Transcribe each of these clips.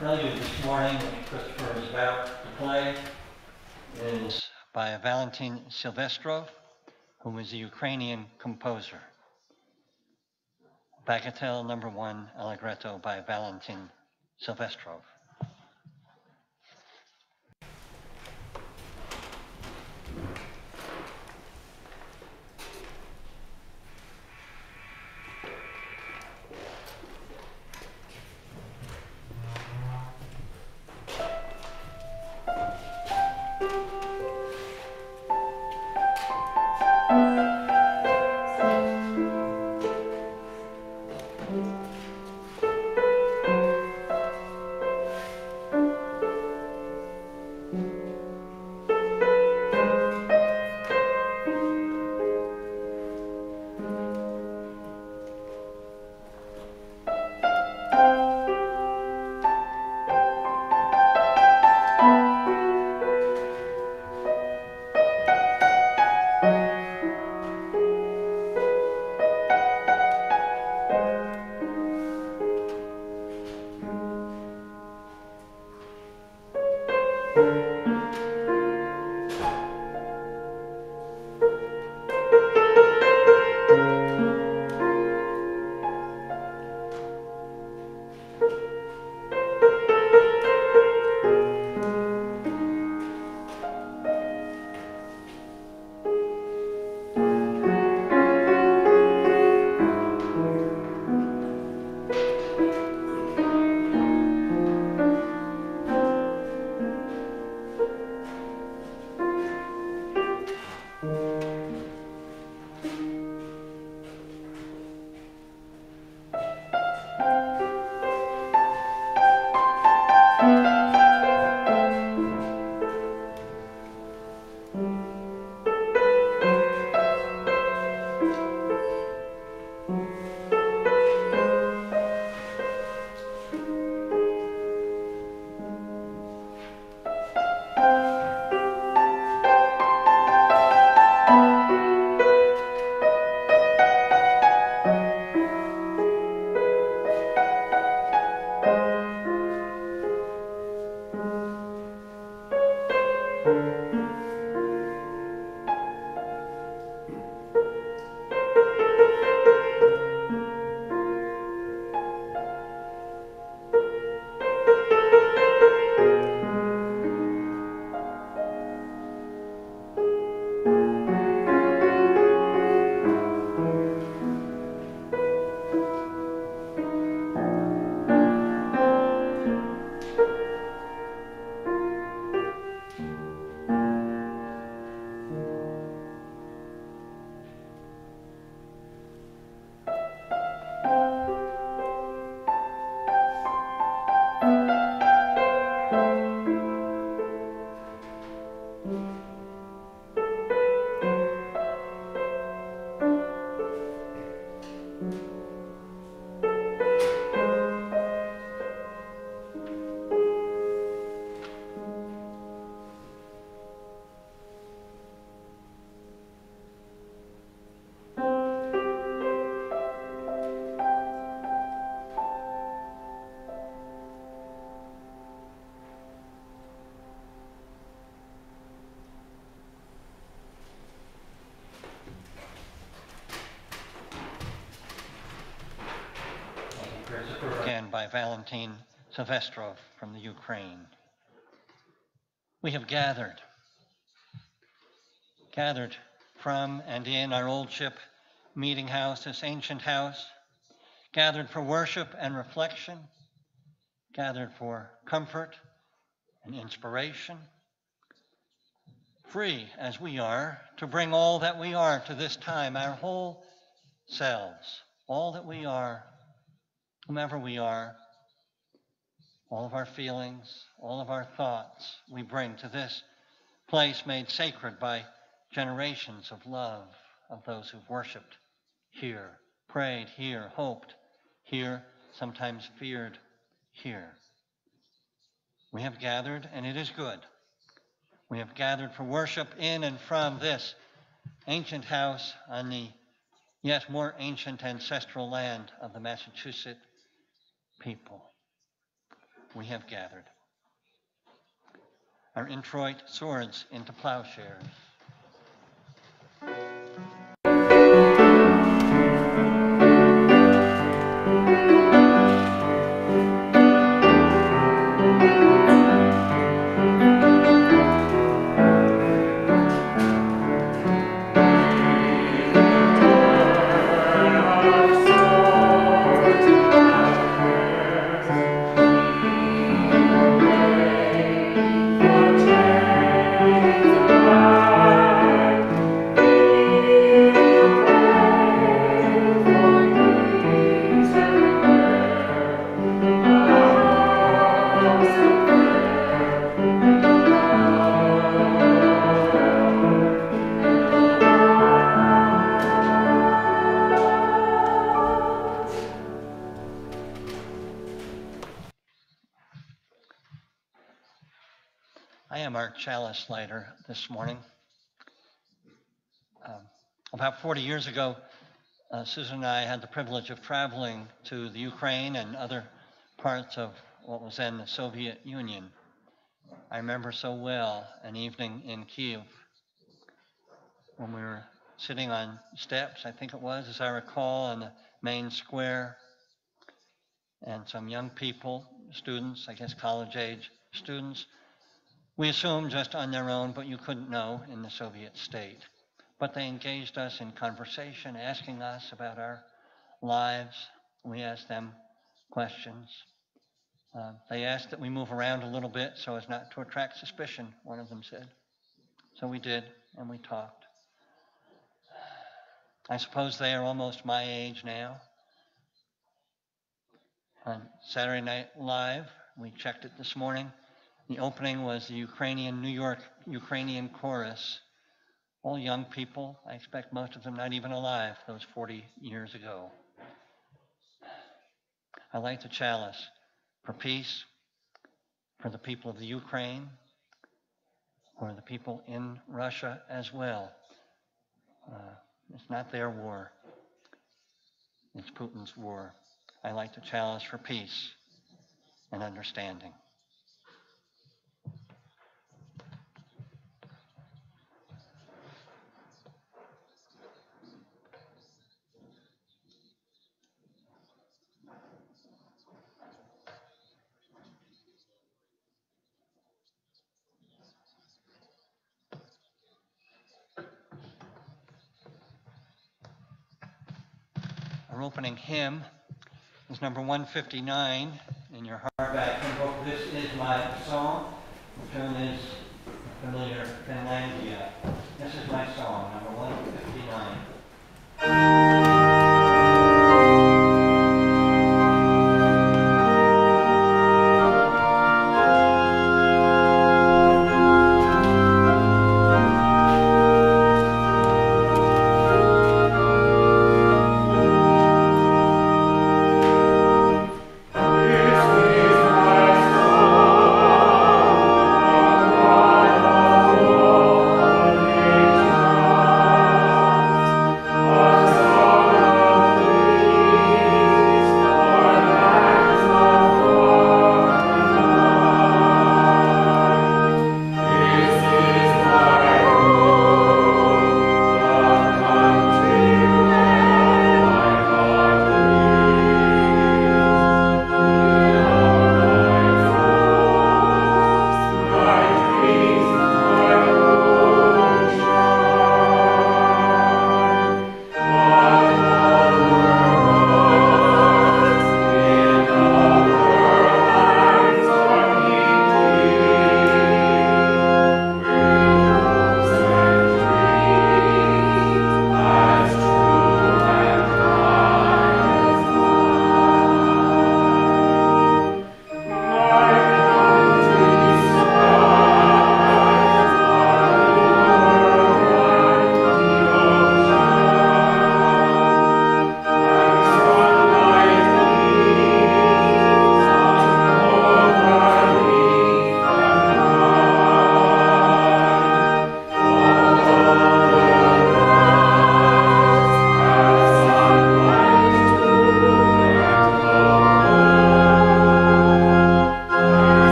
Prelude this morning, which Christopher is about to play, is by Valentin Silvestrov, who is a Ukrainian composer. Bagatelle number 1, Allegretto by Valentin Silvestrov. Again by Valentin Silvestrov from the Ukraine. We have gathered from and in our old ship meeting house, this ancient house, gathered for worship and reflection, gathered for comfort and inspiration, free as we are to bring all that we are to this time, our whole selves, all that we are, whomever we are, all of our feelings, all of our thoughts we bring to this place made sacred by generations of love of those who've worshiped here, prayed here, hoped here, sometimes feared here. We have gathered, and it is good. We have gathered for worship in and from this ancient house on the yet more ancient ancestral land of the Massachusetts people. we have gathered. Our introit swords into plowshares. I am our chalice lighter this morning. About 40 years ago, Susan and I had the privilege of traveling to the Ukraine and other parts of what was then the Soviet Union. I remember so well an evening in Kyiv when we were sitting on steps, I think it was, as I recall, on the main square, and some young people, students, I guess college-age students, we assumed just on their own, but you couldn't know in the Soviet state. But they engaged us in conversation, asking us about our lives. We asked them questions. They asked that we move around a little bit so as not to attract suspicion, one of them said. So we did, and we talked. I suppose they are almost my age now. On Saturday Night Live, we checked it this morning. The opening was the New York Ukrainian chorus. All young people, I expect most of them not even alive, those 40 years ago. I light the chalice for peace, for the people of the Ukraine, for the people in Russia as well. It's not their war. It's Putin's war. I light the chalice for peace and understanding. Our opening hymn is number 159 in your hardback book. This is my song. The tune is familiar, Finlandia. This is my song, number 159. Oh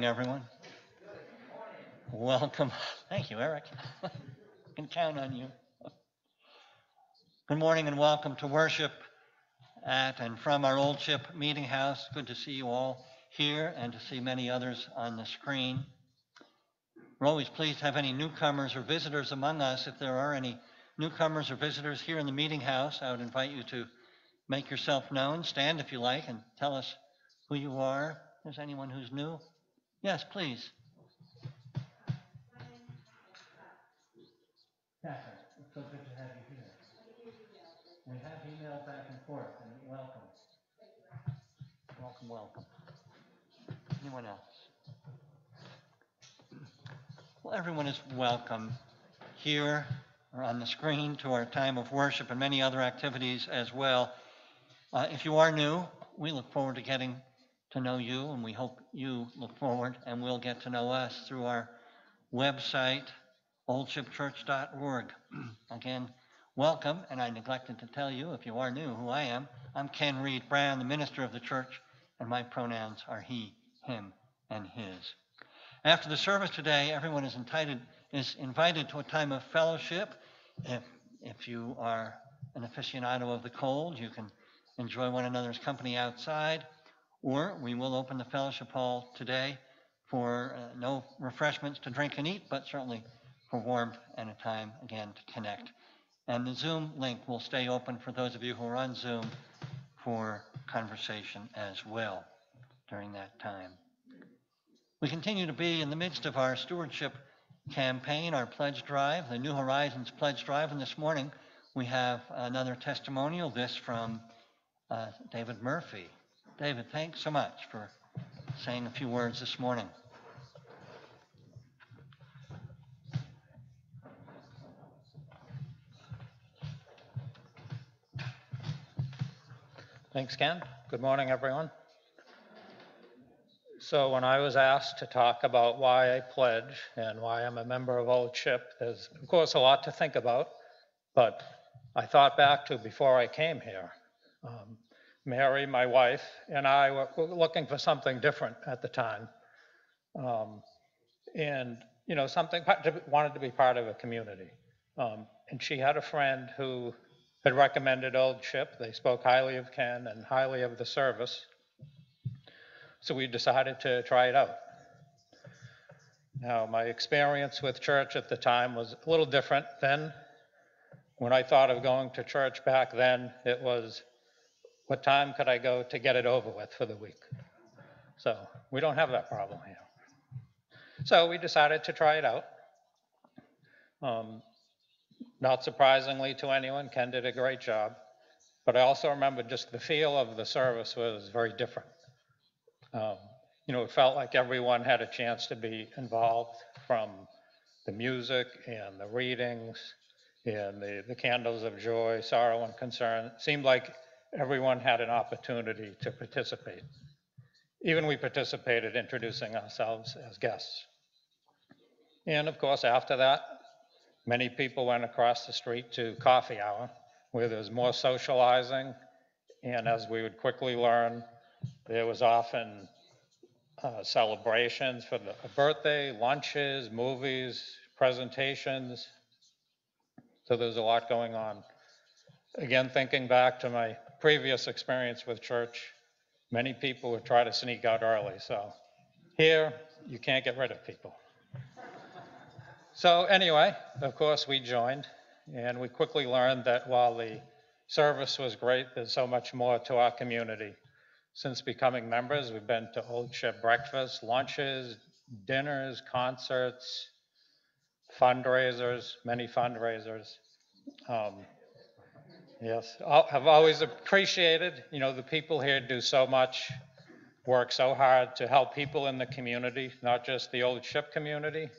morning, everyone. Welcome. Thank you, Eric. Can count on you. Good morning and welcome to worship at and from our Old Ship Meeting House. Good to see you all here and to see many others on the screen. We're always pleased to have any newcomers or visitors among us. If there are any newcomers or visitors here in the Meeting House, I would invite you to make yourself known. Stand if you like and tell us who you are. Is there anyone who's new? Yes, please. Catherine, it's so good to have you here. We have emailed back and forth, and welcome. Welcome, welcome. Anyone else? Well, everyone is welcome here or on the screen to our time of worship and many other activities as well. If you are new, we look forward to getting to know you, and we hope you look forward and will get to know us through our website, oldshipchurch.org. Again, welcome, and I neglected to tell you, if you are new, who I am. I'm Ken Reed Brown, the minister of the church, and my pronouns are he, him, and his. After the service today, everyone is invited to a time of fellowship. If you are an aficionado of the cold, you can enjoy one another's company outside, or we will open the fellowship hall today for no refreshments to drink and eat, but certainly for warmth and a time, again, to connect. And the Zoom link will stay open for those of you who are on Zoom for conversation as well during that time. We continue to be in the midst of our stewardship campaign, our pledge drive, the New Horizons pledge drive, and this morning we have another testimonial, this from David Murphy. David, thanks so much for saying a few words this morning. Thanks, Ken. Good morning, everyone. So when I was asked to talk about why I pledge and why I'm a member of Old Ship, there's, of course, a lot to think about, but I thought back to before I came here. Mary, my wife, and I were looking for something different at the time. And, you know, wanted to be part of a community. And she had a friend who had recommended Old Ship. They spoke highly of Ken and highly of the service. So we decided to try it out. Now, my experience with church at the time was a little different then. When I thought of going to church back then, it was, what time could I go to get it over with for the week? So we don't have that problem here. So we decided to try it out. Not surprisingly to anyone, Ken did a great job. But I also remember just the feel of the service was very different. You know, it felt like everyone had a chance to be involved, from the music and the readings and the candles of joy, sorrow, and concern. It seemed like everyone had an opportunity to participate. Even we participated introducing ourselves as guests. And of course, after that, many people went across the street to coffee hour, where there's more socializing. And as we would quickly learn, there was often celebrations for a birthday, lunches, movies, presentations. So there's a lot going on. Again, thinking back to my previous experience with church, many people would try to sneak out early. So here, you can't get rid of people. So anyway, of course, we joined, and we quickly learned that while the service was great, there's so much more to our community. Since becoming members, we've been to Old Ship breakfasts, lunches, dinners, concerts, fundraisers, many fundraisers. Yes, I've always appreciated, you know, the people here do so much, work so hard to help people in the community, not just the Old Ship community,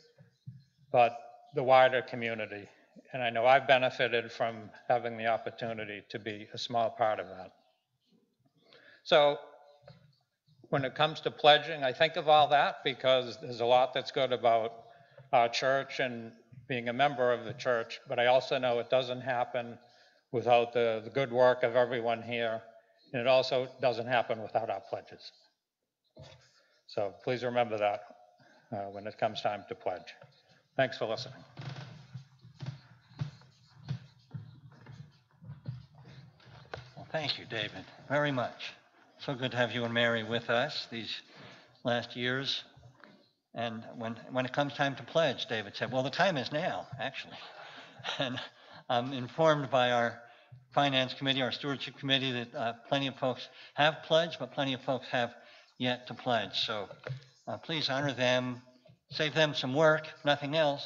but the wider community. And I know I've benefited from having the opportunity to be a small part of that. So when it comes to pledging, I think of all that because there's a lot that's good about our church and being a member of the church, but I also know it doesn't happen without the good work of everyone here, and it also doesn't happen without our pledges. So please remember that when it comes time to pledge. Thanks for listening. Well, thank you, David, very much. So good to have you and Mary with us these last years. And when it comes time to pledge, David said, well, the time is now, actually. And I'm informed by our Finance Committee, our Stewardship Committee, that plenty of folks have pledged, but plenty of folks have yet to pledge. So please honor them, save them some work, if nothing else.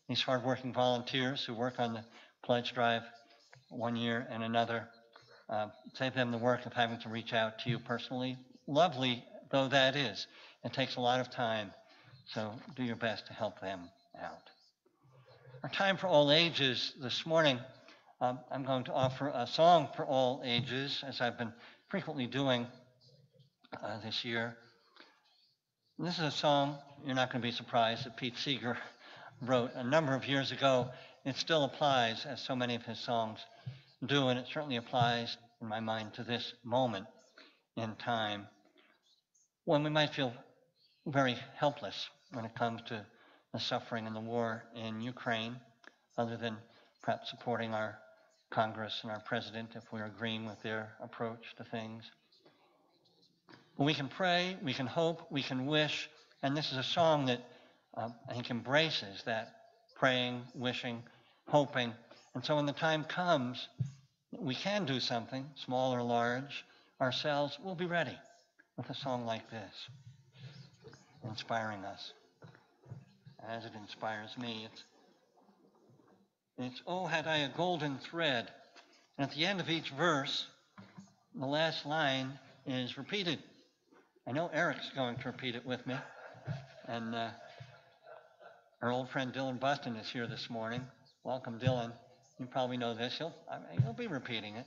These hardworking volunteers who work on the pledge drive one year and another, save them the work of having to reach out to you personally. Lovely though that is, it takes a lot of time. So do your best to help them out. Our time for all ages this morning, I'm going to offer a song for all ages, as I've been frequently doing this year. And this is a song, you're not going to be surprised, that Pete Seeger wrote a number of years ago. It still applies, as so many of his songs do, and it certainly applies, in my mind, to this moment in time when we might feel very helpless when it comes to the suffering and the war in Ukraine, other than perhaps supporting our Congress and our president if we're agreeing with their approach to things. But we can pray, we can hope, we can wish, and this is a song that I think embraces that praying, wishing, hoping. And so when the time comes, we can do something, small or large, ourselves, we'll be ready with a song like this, inspiring us, as it inspires me. It's "Oh, had I a golden thread." And at the end of each verse, the last line is repeated. I know Eric's going to repeat it with me. And our old friend Dylan Buston is here this morning. Welcome, Dylan. You probably know this. He'll be repeating it.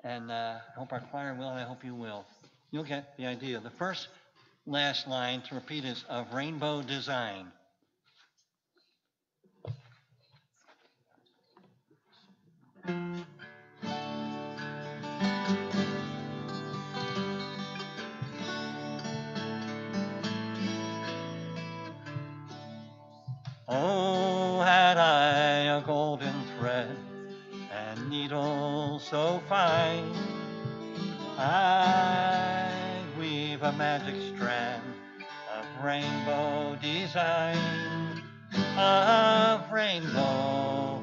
And I hope our choir will, and I hope you will. You'll get the idea. The last line to repeat is "of rainbow design." Oh, had I a golden thread and needle so fine, I'd weave a magic strand of rainbow design, of rainbow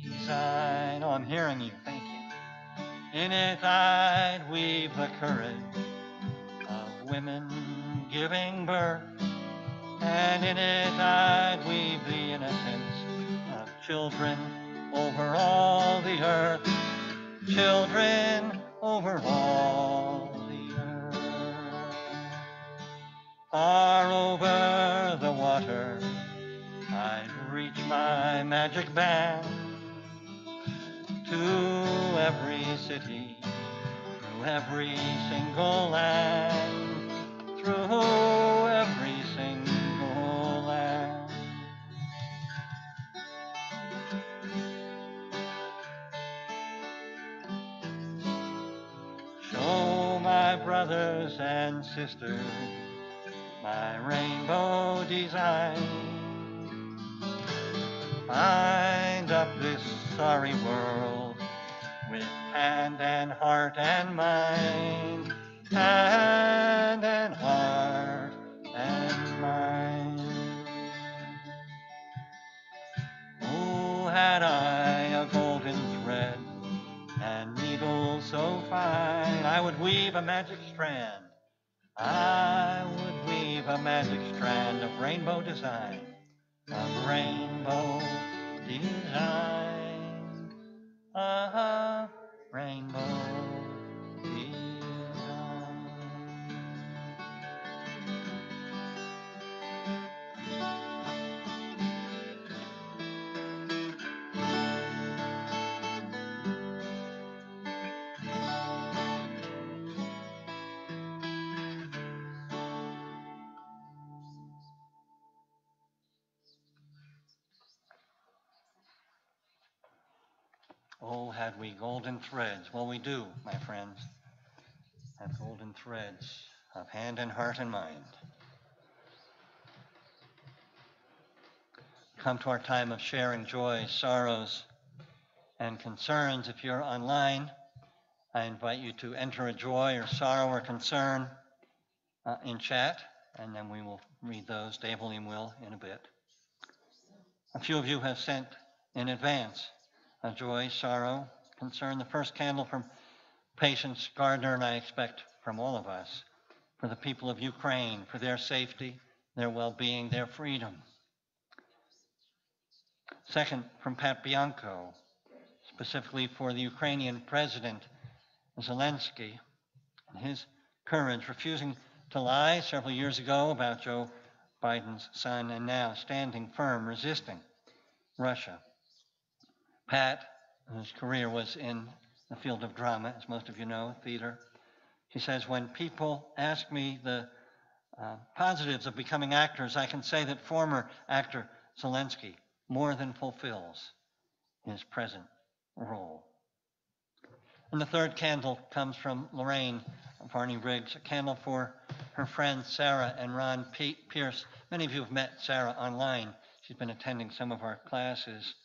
design. Oh, I'm hearing you, thank you. In it I'd weave the courage of women giving birth, and in it I'd weave the innocence of children over all the earth, children over all the earth. Far over the water I'd reach my magic band, to every city, through every single land, through every single land. Show my brothers and sisters my rainbow design. Bind up this sorry world with hand and heart and mind, hand and heart and mind. Oh, had I a golden thread and needle so fine, I would weave a magic strand. I would weave a magic strand of rainbow design, of rainbow design, of rainbow design. Oh, we golden threads? Well, we do, my friends, have golden threads of hand and heart and mind. Come to our time of sharing joys, sorrows, and concerns. If you're online, I invite you to enter a joy or sorrow or concern in chat, and then we will read those. Dave William will in a bit. A few of you have sent in advance a joy, sorrow, concern. The first candle from Patience Gardner, and I expect from all of us, for the people of Ukraine, for their safety, their well-being, their freedom. Second, from Pat Bianco, specifically for the Ukrainian President Zelensky and his courage, refusing to lie several years ago about Joe Biden's son, and now standing firm, resisting Russia. Pat, whose career was in the field of drama, as most of you know, theater, he says, when people ask me the positives of becoming actors, I can say that former actor Zelensky more than fulfills his present role. And the third candle comes from Lorraine Varney Riggs, a candle for her friends Sarah and Ron Pierce. Many of you have met Sarah online. She's been attending some of our classes.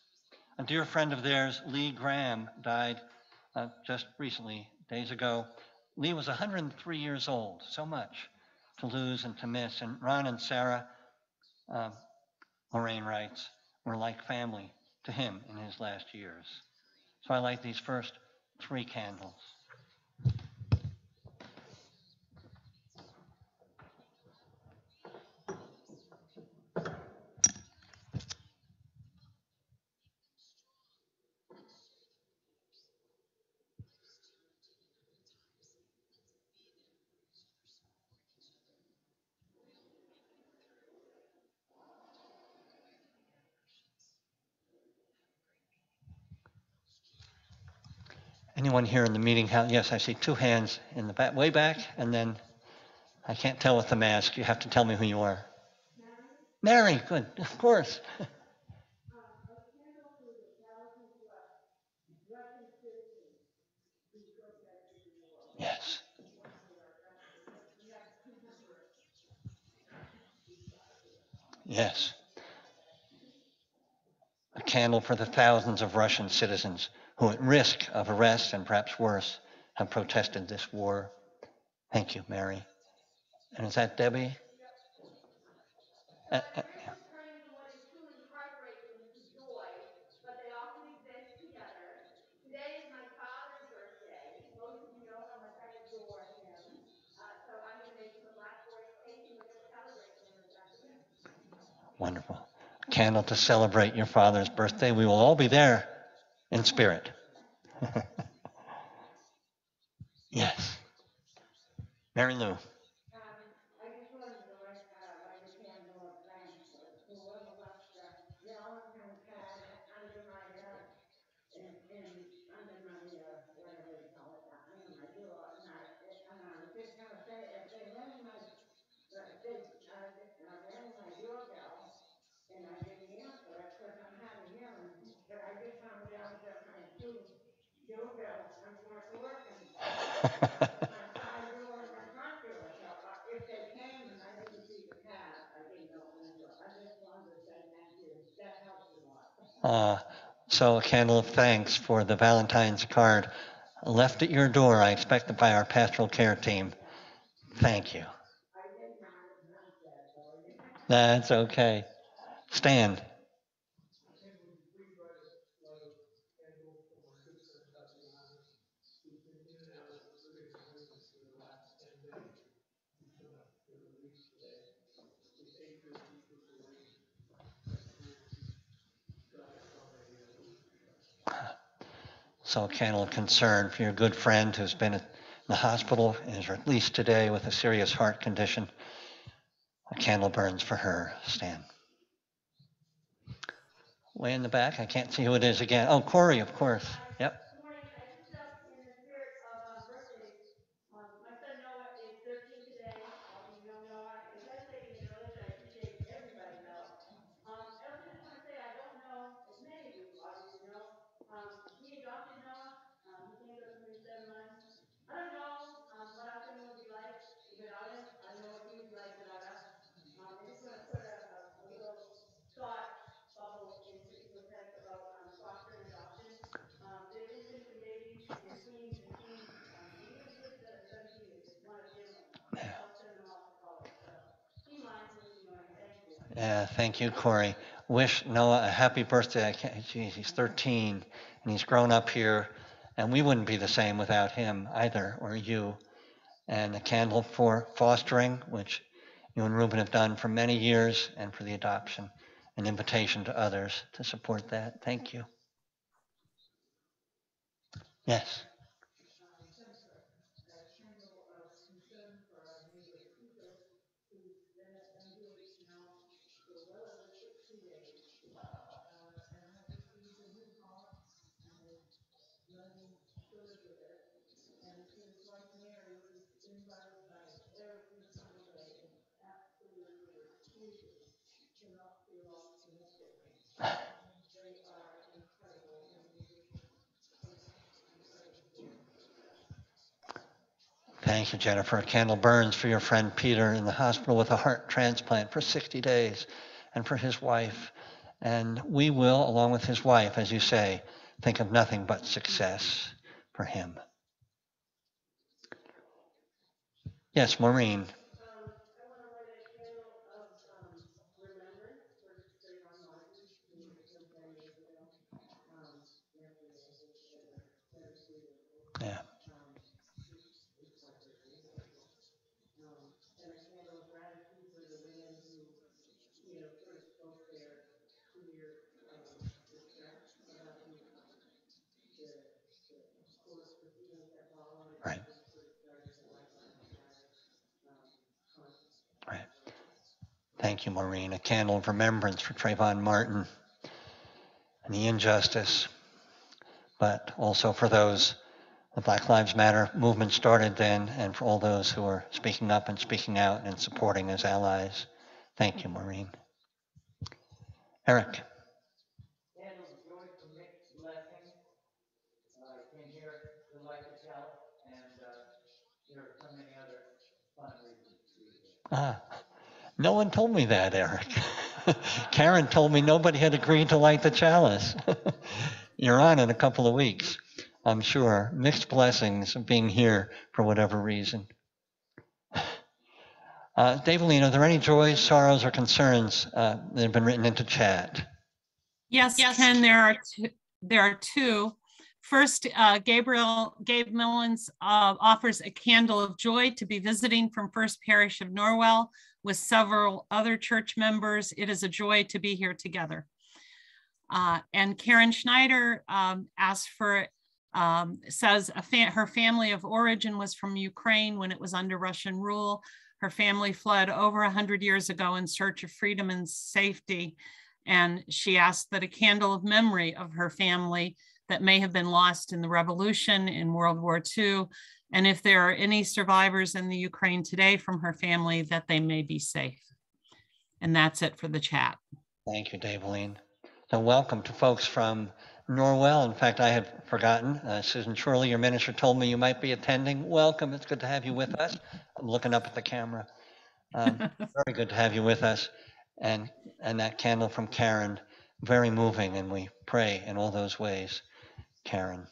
A dear friend of theirs, Lee Graham, died just recently, days ago. Lee was 103 years old, so much to lose and to miss. And Ron and Sarah, Lorraine writes, were like family to him in his last years. So I light these first three candles. Anyone here in the meeting house? Yes, I see two hands in the back, way back, and then I can't tell with the mask. You have to tell me who you are. Mary, good, of course. Yes. Yes. A candle for the thousands of Russian citizens who, at risk of arrest and perhaps worse, have protested this war. Thank you, Mary. And is that Debbie? Wonderful. Candle to celebrate your father's birthday. We will all be there in spirit. Yes. Mary Lou. So a candle of thanks for the Valentine's card left at your door, I expect, by our pastoral care team. Thank you. That's okay. Stand. So a candle of concern for your good friend who's been in the hospital and is released today with a serious heart condition. A candle burns for her. Stand. Way in the back. I can't see who it is again. Oh, Corey, of course. Yep. Thank you, Corey. Wish Noah a happy birthday. Geez, he's 13 and he's grown up here, and we wouldn't be the same without him either, or you. And a candle for fostering, which you and Ruben have done for many years, and for the adoption, an invitation to others to support that. Thank you. Yes. Thank you, Jennifer. A candle burns for your friend Peter in the hospital with a heart transplant for 60 days, and for his wife. And we will, along with his wife, as you say, think of nothing but success for him. Yes, Maureen. Yeah. Right. Right. Thank you, Maureen. A candle of remembrance for Trayvon Martin and the injustice, but also for those the Black Lives Matter movement started then, and for all those who are speaking up and speaking out and supporting as allies. Thank you, Maureen. Eric. No one told me that, Eric. Karen told me nobody had agreed to light the chalice. You're on in a couple of weeks, I'm sure. Mixed blessings of being here for whatever reason. Daveline, are there any joys, sorrows, or concerns that have been written into chat? Yes, Ken, there are two. First, Gabe Millens offers a candle of joy to be visiting from First Parish of Norwell with several other church members. It is a joy to be here together. And Karen Schneider says her family of origin was from Ukraine when it was under Russian rule. Her family fled over 100 years ago in search of freedom and safety. And she asked that a candle of memory of her family that may have been lost in the revolution in World War II, and if there are any survivors in the Ukraine today from her family, that they may be safe. And that's it for the chat. Thank you, Daveline. So welcome to folks from Norwell. In fact, I had forgotten. Susan Shirley, your minister, told me you might be attending. Welcome. It's good to have you with us. I'm looking up at the camera. Very good to have you with us. And that candle from Karen, very moving, and we pray in all those ways, Karen.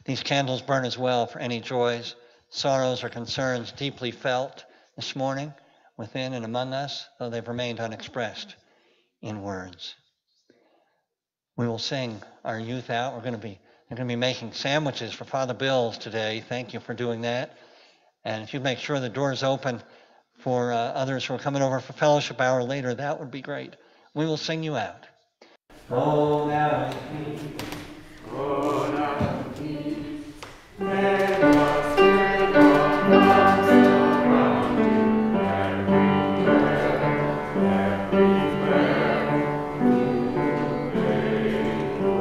These candles burn as well for any joys, sorrows, or concerns deeply felt this morning within and among us, though they've remained unexpressed in words. We will sing our youth out. They're going to be making sandwiches for Father Bills today. Thank you for doing that. And if you make sure the door's open for others who are coming over for fellowship hour later, that would be great. We will sing you out. Oh, now in peace. Oh, now in peace. Let us take our lives around you everywhere you may go.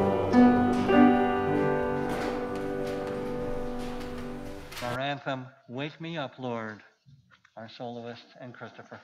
Our anthem, Wake Me Up, Lord, our soloist, and Christopher.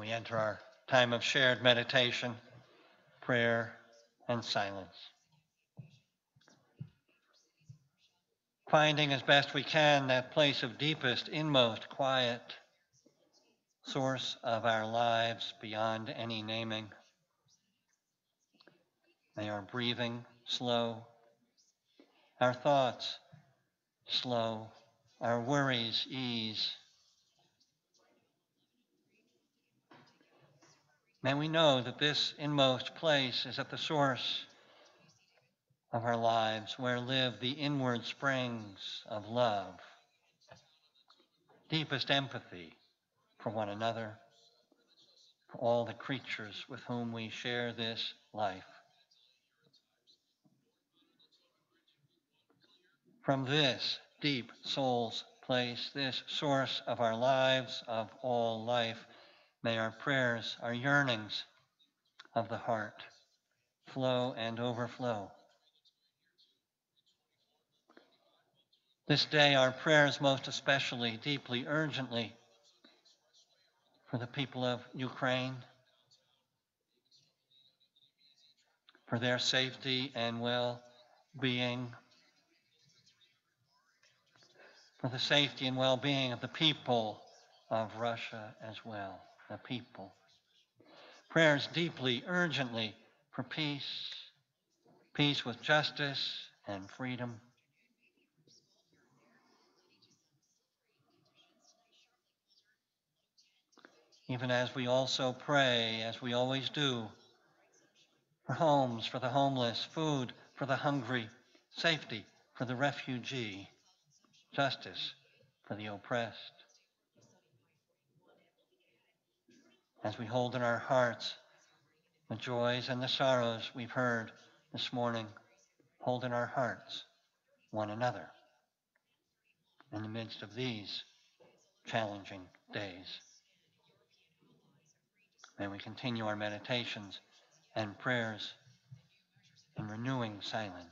we enter our time of shared meditation, prayer, and silence. Finding as best we can that place of deepest, inmost quiet, source of our lives beyond any naming. May our breathing slow, our thoughts slow, our worries ease. May we know that this inmost place is at the source of our lives, where live the inward springs of love, deepest empathy for one another, for all the creatures with whom we share this life. From this deep soul's place, this source of our lives, of all life, may our prayers, our yearnings of the heart flow and overflow. This day, our prayers most especially, deeply, urgently, for the people of Ukraine, for their safety and well-being, for the safety and well-being of the people of Russia as well, the people. Prayers deeply, urgently, for peace, peace with justice and freedom. Even as we also pray, as we always do, for homes, for the homeless, food for the hungry, safety for the refugee, justice for the oppressed. As we hold in our hearts the joys and the sorrows we've heard this morning, hold in our hearts one another in the midst of these challenging days. May we continue our meditations and prayers in renewing silence.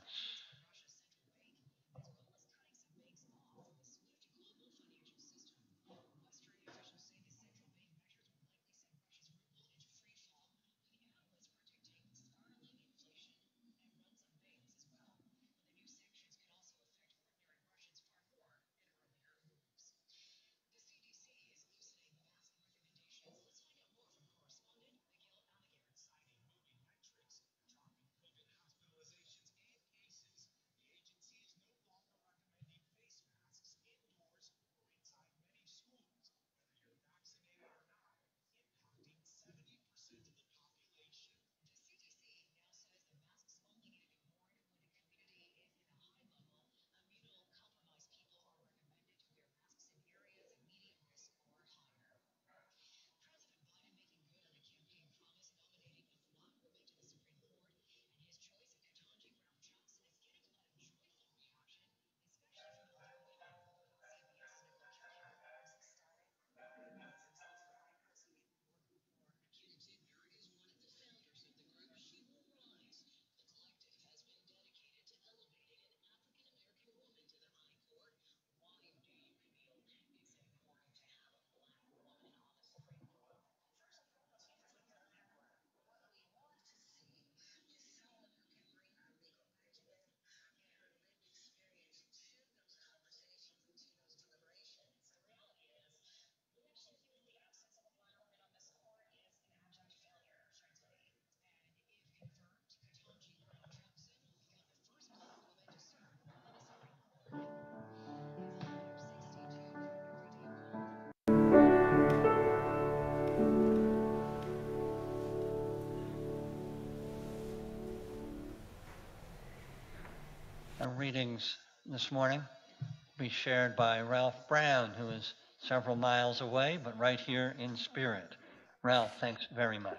Our readings this morning will be shared by Ralph Brown, who is several miles away, but right here in spirit. Ralph, thanks very much.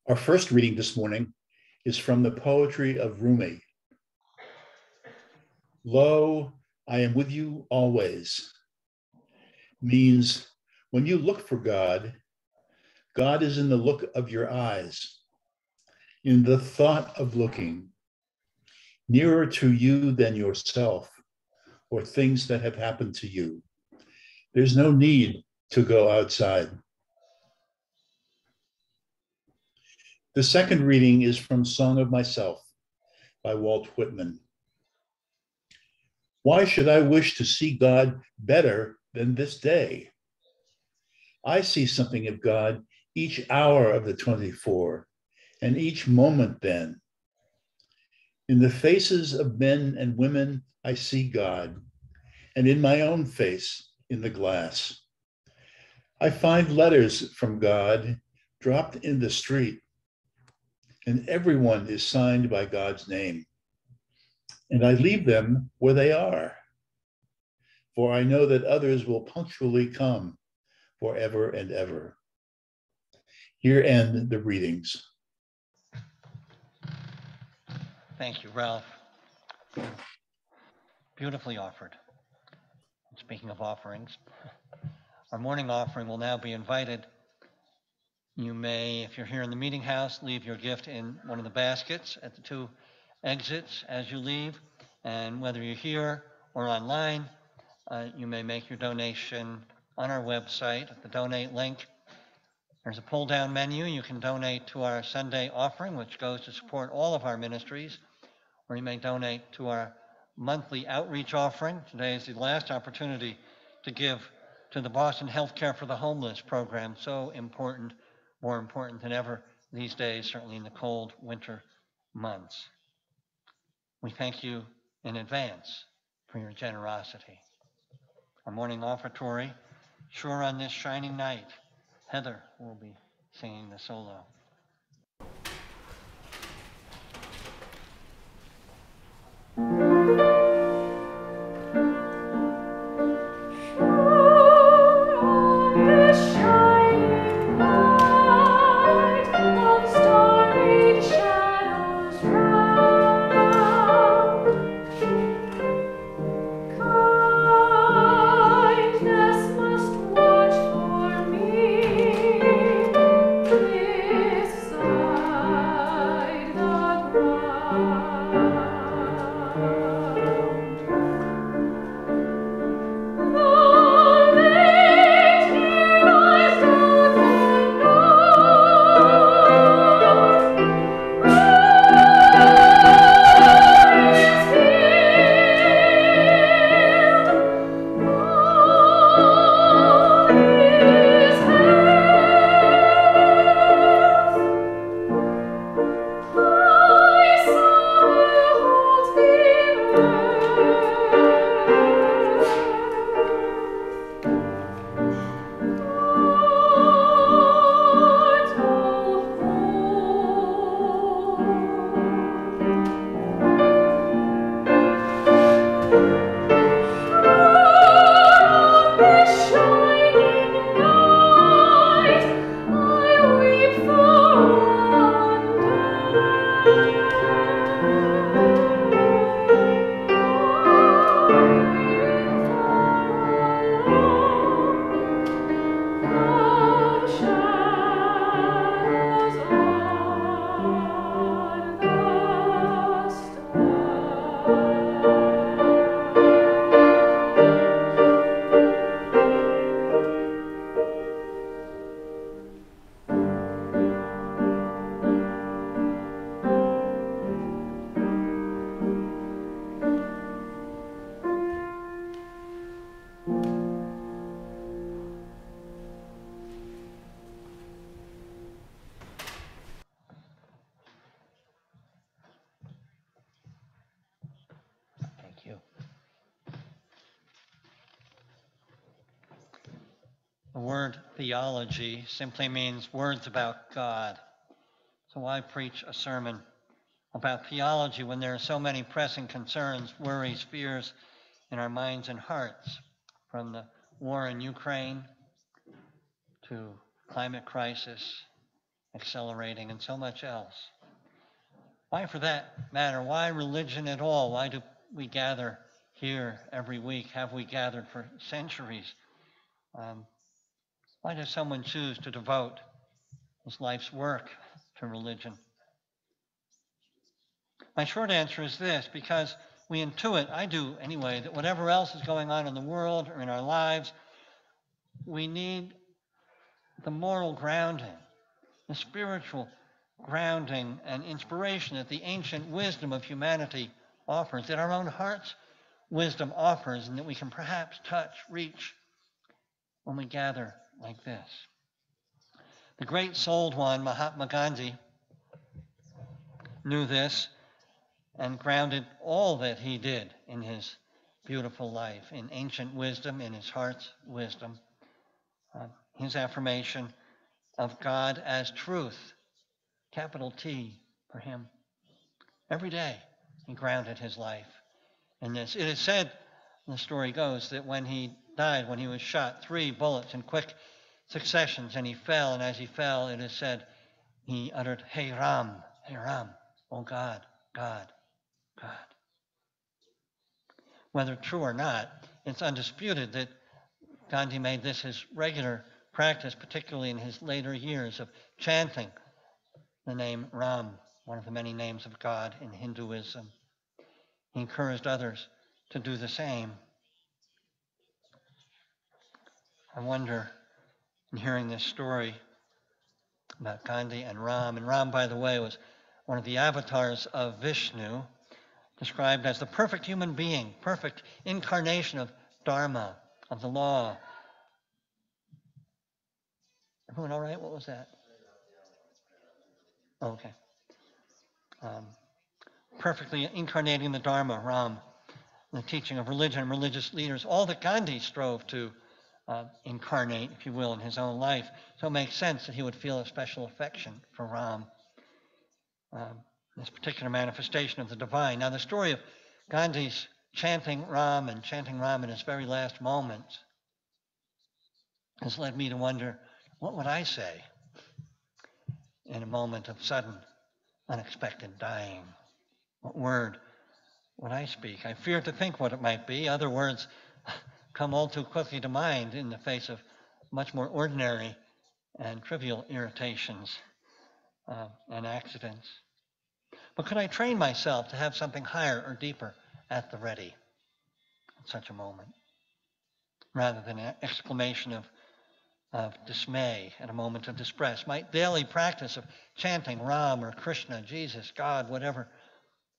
Our first reading this morning is from the poetry of Rumi. Lo, I am with you always, means when you look for God, God is in the look of your eyes, in the thought of looking, nearer to you than yourself or things that have happened to you, There's no need to go outside. The second reading is from Song of Myself by Walt Whitman. Why should I wish to see God better than this day? I see something of God each hour of the 24, and each moment then. In the faces of men and women, I see God, and in my own face in the glass. I find letters from God dropped in the street, and everyone is signed by God's name. And I leave them where they are, for I know that others will punctually come forever and ever. Here end the readings. Thank you, Ralph. Beautifully offered. Speaking of offerings, our morning offering will now be invited. You may, if you're here in the meeting house, leave your gift in one of the baskets at the two exits as you leave. And whether you're here or online, you may make your donation on our website at the donate link. There's a pull-down menu. You can donate to our Sunday offering, which goes to support all of our ministries, or you may donate to our monthly outreach offering. Today is the last opportunity to give to the Boston Healthcare for the Homeless program, so important, more important than ever these days, certainly in the cold winter months. We thank you in advance for your generosity. Our morning offertory, Sure on This Shining Night. Heather will be singing the solo. Thank you. The word theology simply means words about God. So why preach a sermon about theology when there are so many pressing concerns, worries, fears in our minds and hearts, from the war in Ukraine to climate crisis accelerating and so much else? Why, for that matter, why religion at all? Why do we gather here every week? Have we gathered for centuries? Why does someone choose to devote his life's work to religion? My short answer is this: because we intuit, I do anyway, that whatever else is going on in the world or in our lives, we need the moral grounding, the spiritual grounding and inspiration that the ancient wisdom of humanity offers, that our own heart's wisdom offers, and that we can perhaps touch, reach when we gather like this. The great souled one, Mahatma Gandhi, knew this and grounded all that he did in his beautiful life, in ancient wisdom, in his heart's wisdom. His affirmation of God as truth, capital T for him. Every day he grounded his life in this. It is said, the story goes, that when he died, when he was shot, 3 bullets in quick successions, and he fell, and as he fell, it is said, he uttered, Hey Ram, oh God, God, God. Whether true or not, it's undisputed that Gandhi made this his regular practice, particularly in his later years, of chanting the name Ram, one of the many names of God in Hinduism. He encouraged others to do the same. I wonder, in hearing this story about Gandhi and Ram, by the way, was one of the avatars of Vishnu, described as the perfect human being, perfect incarnation of Dharma, of the law. Everyone all right? What was that? Oh, okay. Perfectly incarnating the Dharma, Ram, the teaching of religion and religious leaders, all that Gandhi strove to incarnate, if you will, in his own life. So it makes sense that he would feel a special affection for Ram, this particular manifestation of the divine. Now, the story of Gandhi's chanting Ram in his very last moments has led me to wonder, what would I say in a moment of sudden, unexpected dying? What word would I speak? I fear to think what it might be. Other words come all too quickly to mind in the face of much more ordinary and trivial irritations and accidents. But could I train myself to have something higher or deeper at the ready at such a moment, rather than an exclamation of dismay at a moment of distress? My daily practice of chanting Ram or Krishna, Jesus, God, whatever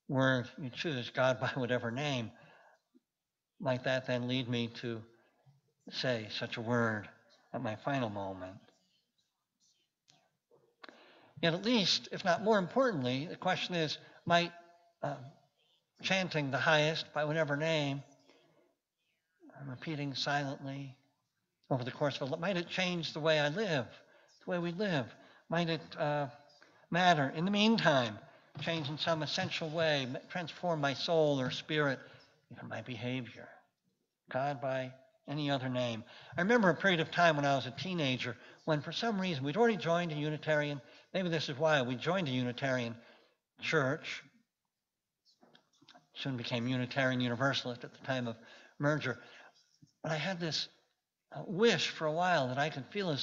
word you choose, God by whatever name, might that then lead me to say such a word at my final moment? Yet at least, if not more importantly, the question is, might chanting the highest by whatever name, repeating silently over the course of a life, might it change the way I live, the way we live? Might it matter, in the meantime, change in some essential way, transform my soul or spirit, even my behavior? God by any other name. I remember a period of time when I was a teenager when for some reason we'd already joined a Unitarian, maybe this is why, we joined a Unitarian church, soon became Unitarian Universalist at the time of merger. But I had this wish for a while that I could feel a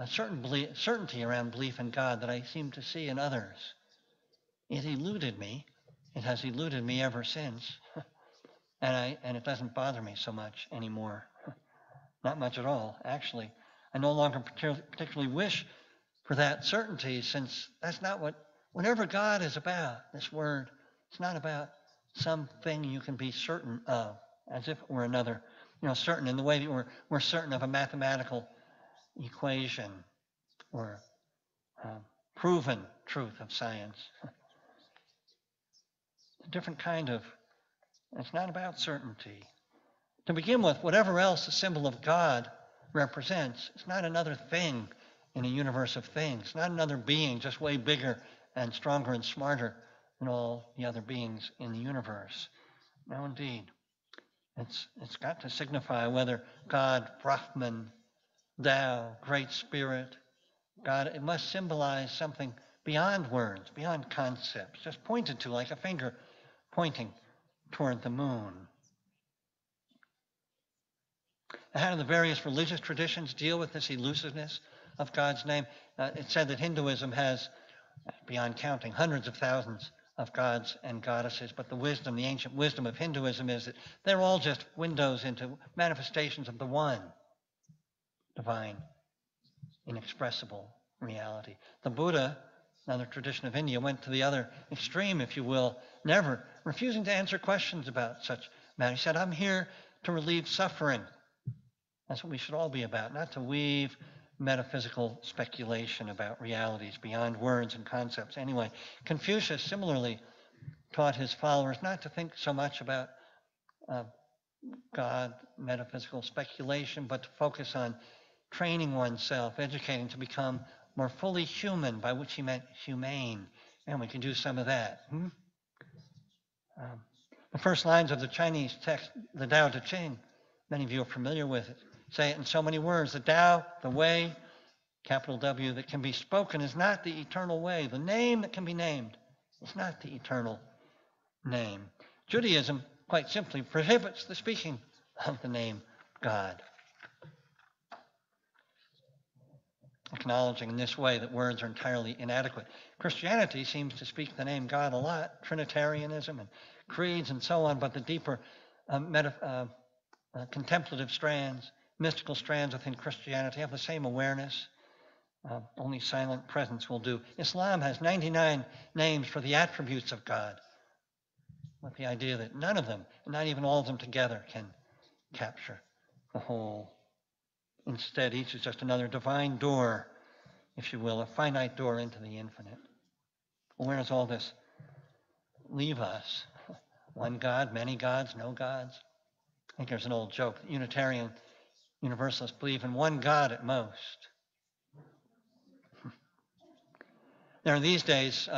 certainty around belief in God that I seemed to see in others. It eluded me. It has eluded me ever since. And it doesn't bother me so much anymore. Not much at all, actually. I no longer particularly wish for that certainty, since that's not whatever God is about, this word, it's not about something you can be certain of, as if it were another, certain in the way that we're certain of a mathematical equation or proven truth of science. It's a different kind of, it's not about certainty. To begin with, whatever else the symbol of God represents, it's not another thing in a universe of things, not another being just way bigger and stronger and smarter than all the other beings in the universe. No, indeed. It's got to signify whether God, Brahman, Tao, Great Spirit, God, it must symbolize something beyond words, beyond concepts, just pointed to like a finger pointing toward the moon. Now, how do the various religious traditions deal with this elusiveness of God's name? It's said that Hinduism has, beyond counting, hundreds of thousands of gods and goddesses, but the ancient wisdom of Hinduism is that they're all just windows into manifestations of the one. divine, inexpressible reality. The Buddha, another tradition of India, went to the other extreme, if you will, never refusing to answer questions about such matters. He said, I'm here to relieve suffering. That's what we should all be about, not to weave metaphysical speculation about realities beyond words and concepts. Anyway, Confucius similarly taught his followers not to think so much about God, metaphysical speculation, but to focus on training oneself, educating to become more fully human, by which he meant humane. And we can do some of that. The first lines of the Chinese text, the Tao Te Ching, many of you are familiar with it, say it in so many words. The Tao, the way, capital W, that can be spoken is not the eternal way. The name that can be named is not the eternal name. Judaism, quite simply, prohibits the speaking of the name God, acknowledging in this way that words are entirely inadequate. Christianity seems to speak the name God a lot, Trinitarianism and creeds and so on, but the deeper contemplative strands, mystical strands within Christianity have the same awareness. Only silent presence will do. Islam has 99 names for the attributes of God, with the idea that none of them, not even all of them together, can capture the whole. Instead, each is just another divine door, if you will, a finite door into the infinite. Well, where does all this leave us? One God, many gods, no gods? I think there's an old joke. Unitarian Universalists believe in one God at most. There are these days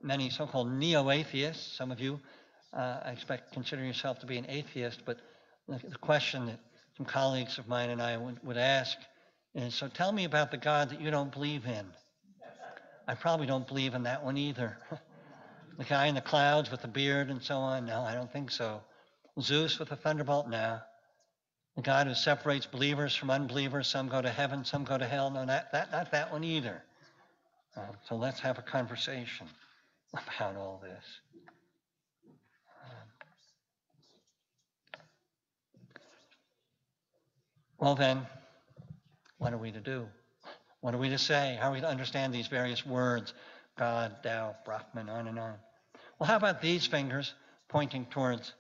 many so-called neo-atheists. Some of you, I expect, consider yourself to be an atheist, but the question that some colleagues of mine and I would ask is, so tell me about the God that you don't believe in. I probably don't believe in that one either. The guy in the clouds with the beard and so on? No, I don't think so. Zeus with the thunderbolt? No. The God who separates believers from unbelievers, some go to heaven, some go to hell? No, not that one either. So let's have a conversation about all this. Well then, what are we to do? What are we to say? How are we to understand these various words? God, Tao, Brahman, on and on. Well, how about these fingers pointing towards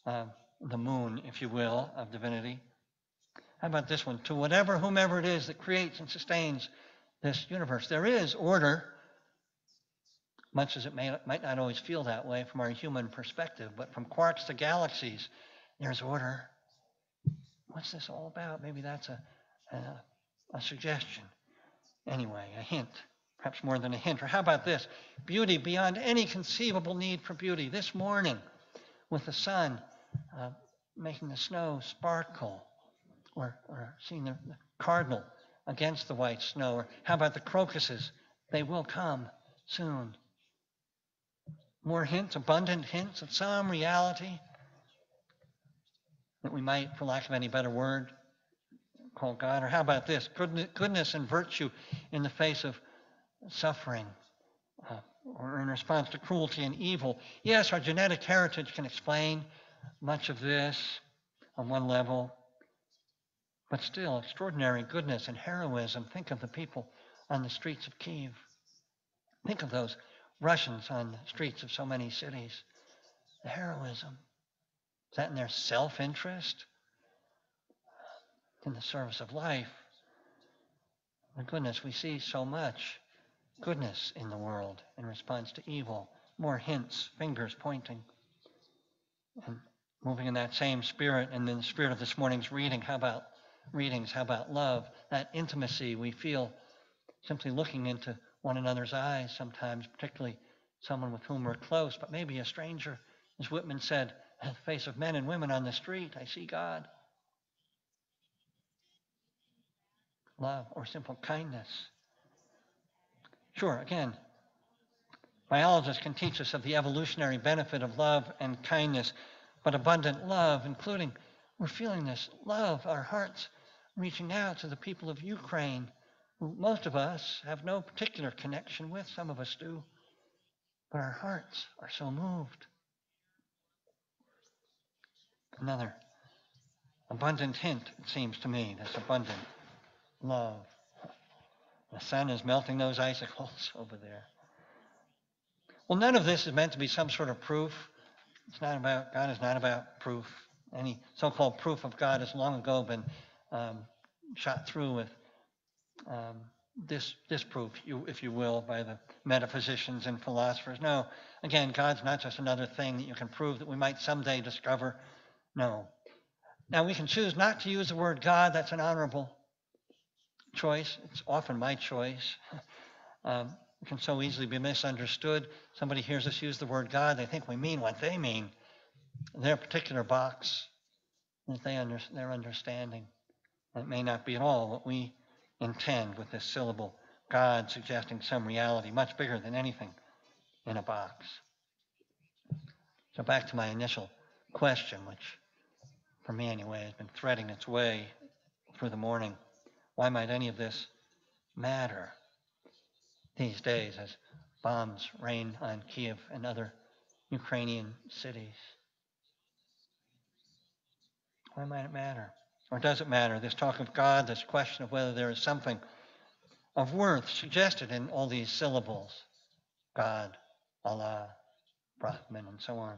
the moon, if you will, of divinity? How about this one? To whatever, whomever it is that creates and sustains this universe. There is order, much as it might not always feel that way from our human perspective, but from quarks to galaxies, there's order. What's this all about? Maybe that's a suggestion. Anyway, a hint, perhaps more than a hint. Or how about this? Beauty beyond any conceivable need for beauty. This morning, with the sun making the snow sparkle, or seeing the cardinal against the white snow. Or how about the crocuses? They will come soon. More hints, abundant hints of some reality that we might, for lack of any better word, call God. Or how about this? Goodness and virtue in the face of suffering, or in response to cruelty and evil. Yes, our genetic heritage can explain much of this on one level, but still, extraordinary goodness and heroism. Think of the people on the streets of Kyiv. Think of those Russians on the streets of so many cities. The heroism. Is that in their self-interest? In the service of life? My goodness, we see so much goodness in the world in response to evil. More hints, fingers pointing. And moving in that same spirit, and in the spirit of this morning's reading, how about love? That intimacy we feel simply looking into one another's eyes sometimes, particularly someone with whom we're close, but maybe a stranger. As Whitman said, in the face of men and women on the street, I see God. Love or simple kindness. Sure, again, biologists can teach us of the evolutionary benefit of love and kindness, but abundant love, including, we're feeling this love, our hearts reaching out to the people of Ukraine, who most of us have no particular connection with, some of us do, but our hearts are so moved. Another abundant hint, it seems to me, that's abundant. love. The sun is melting those icicles over there. Well, none of this is meant to be some sort of proof. God is not about proof. Any so-called proof of God has long ago been shot through with disproof, if you will, by the metaphysicians and philosophers. No, again, God's not just another thing that you can prove that we might someday discover. No. Now, we can choose not to use the word God. That's an honorable choice. It's often my choice. It can so easily be misunderstood. Somebody hears us use the word God, they think we mean what they mean, their particular box, that their understanding. It may not be at all what we intend with this syllable, God, suggesting some reality much bigger than anything in a box. So back to my initial question, which for me anyway has been threading its way through the morning. Why might any of this matter these days as bombs rain on Kiev and other Ukrainian cities? Why might it matter? Or does it matter? This talk of God, this question of whether there is something of worth suggested in all these syllables, God, Allah, Brahman, and so on.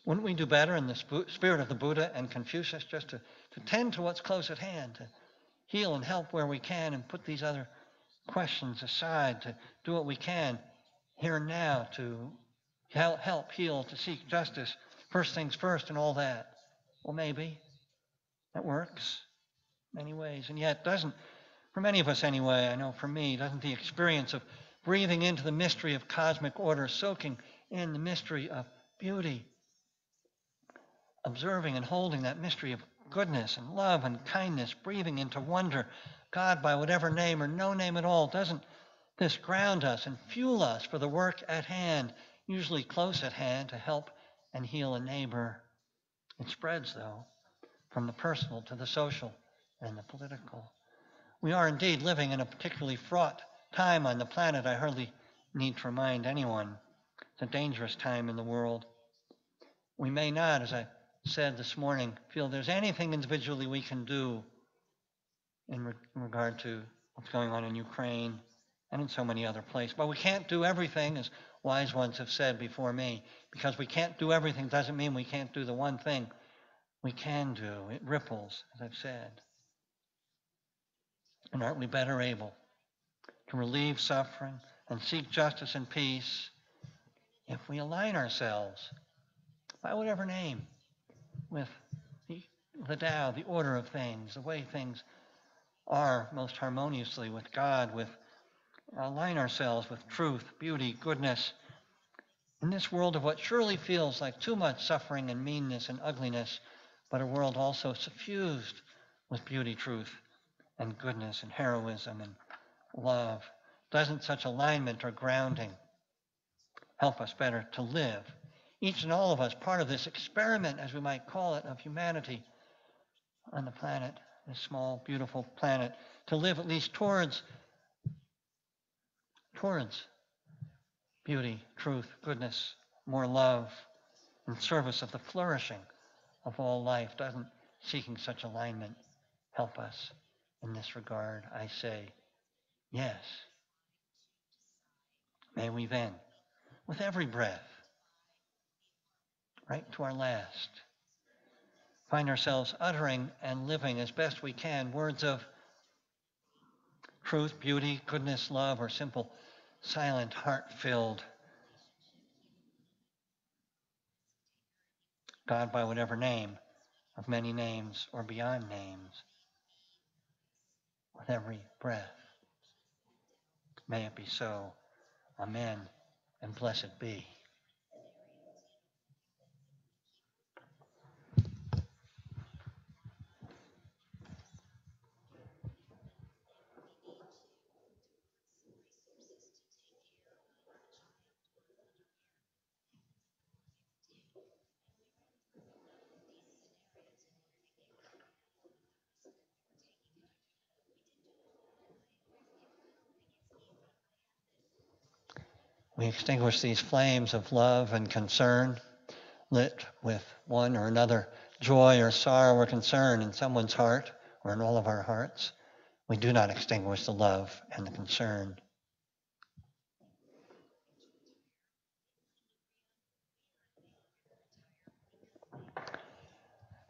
Wouldn't we do better in the spirit of the Buddha and Confucius just to tend to what's close at hand, to heal and help where we can and put these other questions aside, to do what we can here and now to help, heal, to seek justice, first things first and all that? Well, maybe that works in many ways. And yet doesn't, for many of us anyway, I know for me, doesn't the experience of breathing into the mystery of cosmic order, soaking in the mystery of beauty, observing and holding that mystery of goodness and love and kindness, breathing into wonder, God by whatever name or no name at all, doesn't this ground us and fuel us for the work at hand, usually close at hand, to help and heal a neighbor? It spreads, though, from the personal to the social and the political. We are indeed living in a particularly fraught time on the planet. I hardly need to remind anyone. It's a dangerous time in the world. We may not, as I said this morning, feel there's anything individually we can do in regard to what's going on in Ukraine and in so many other places. But we can't do everything, as wise ones have said before me. Because we can't do everything doesn't mean we can't do the one thing we can do. It ripples, as I've said. And aren't we better able to relieve suffering and seek justice and peace if we align ourselves, by whatever name, with the Tao, the order of things, the way things are most harmoniously with God, align ourselves with truth, beauty, goodness, in this world of what surely feels like too much suffering and meanness and ugliness, but a world also suffused with beauty, truth, and goodness and heroism and love. Doesn't such alignment or grounding help us better to live, each and all of us, part of this experiment, as we might call it, of humanity on the planet, this small, beautiful planet, to live at least towards beauty, truth, goodness, more love, in service of the flourishing of all life? Doesn't seeking such alignment help us in this regard? I say, yes. May we then, with every breath, right to our last, find ourselves uttering and living as best we can words of truth, beauty, goodness, love, or simple, silent, heart-filled God by whatever name, of many names or beyond names, with every breath. May it be so. Amen, and blessed be. We extinguish these flames of love and concern, lit with one or another joy or sorrow or concern in someone's heart or in all of our hearts, we do not extinguish the love and the concern.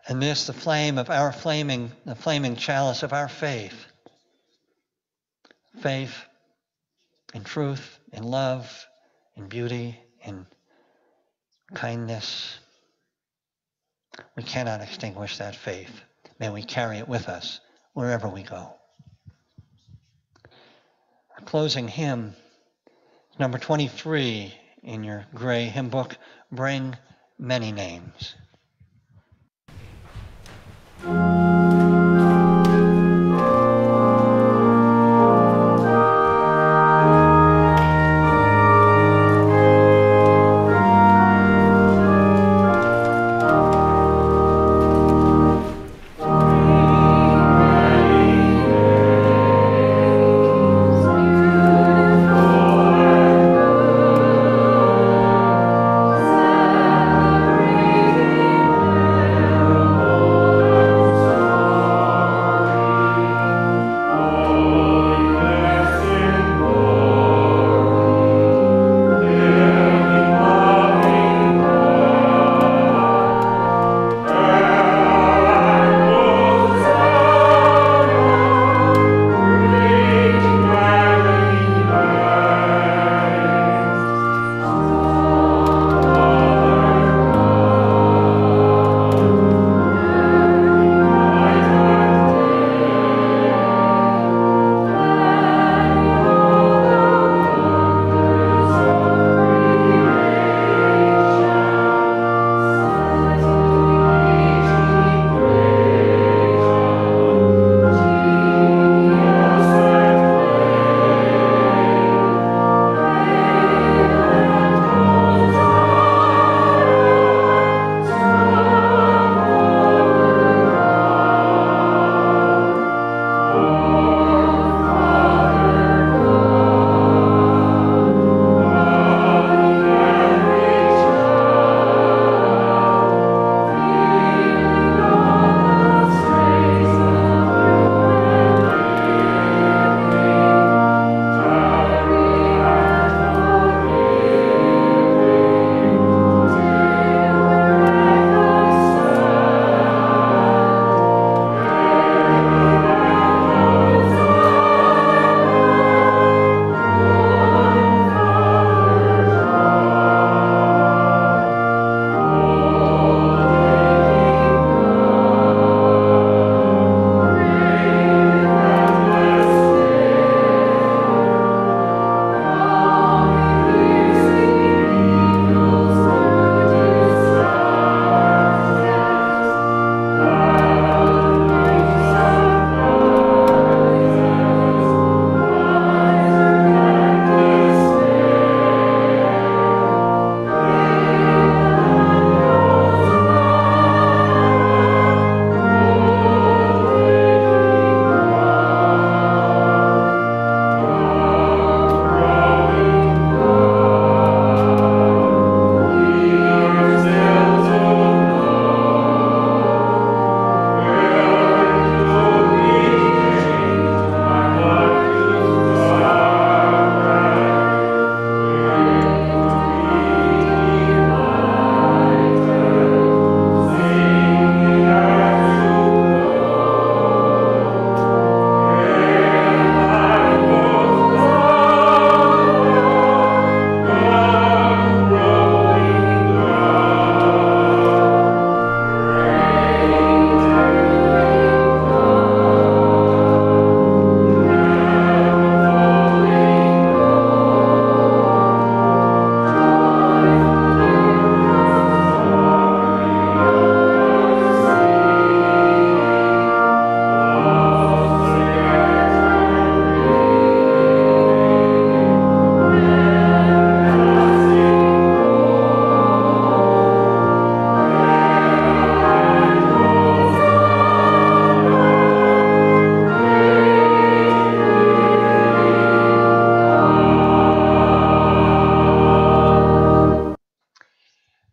And this, the flame of our the flaming chalice of our faith. Faith in truth, in love, in beauty, in kindness. We cannot extinguish that faith. May we carry it with us wherever we go. Our closing hymn, number 23 in your gray hymn book, Bring Many Names.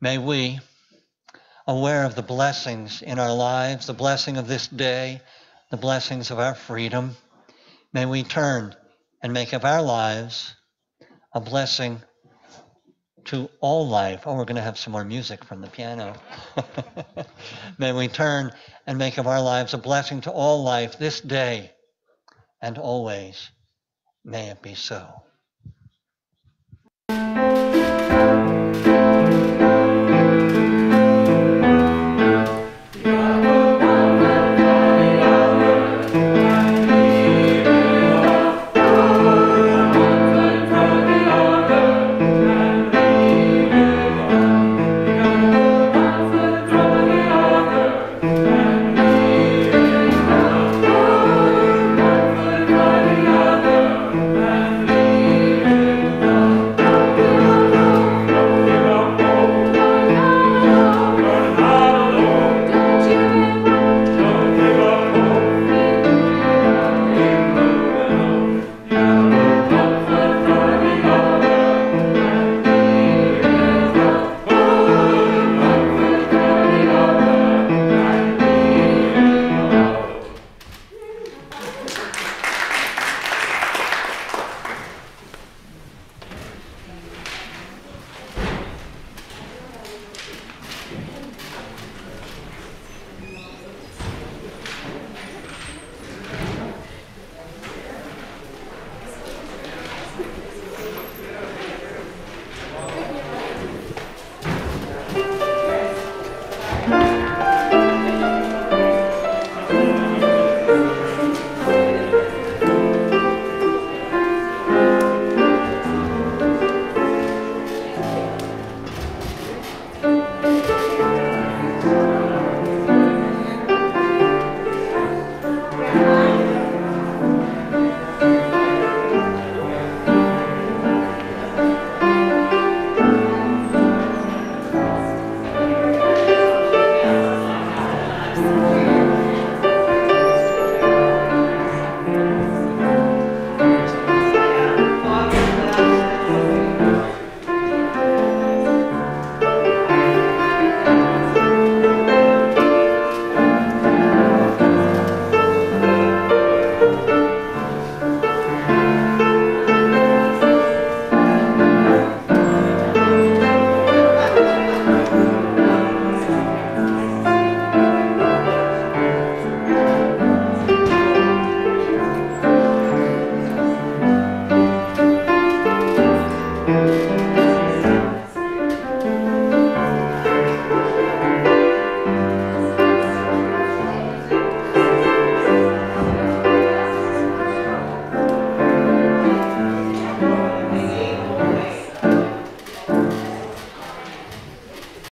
May we, aware of the blessings in our lives, the blessing of this day, the blessings of our freedom. May we turn and make of our lives a blessing to all life. Oh, we're going to have some more music from the piano. May we turn and make of our lives a blessing to all life this day and always. May it be so.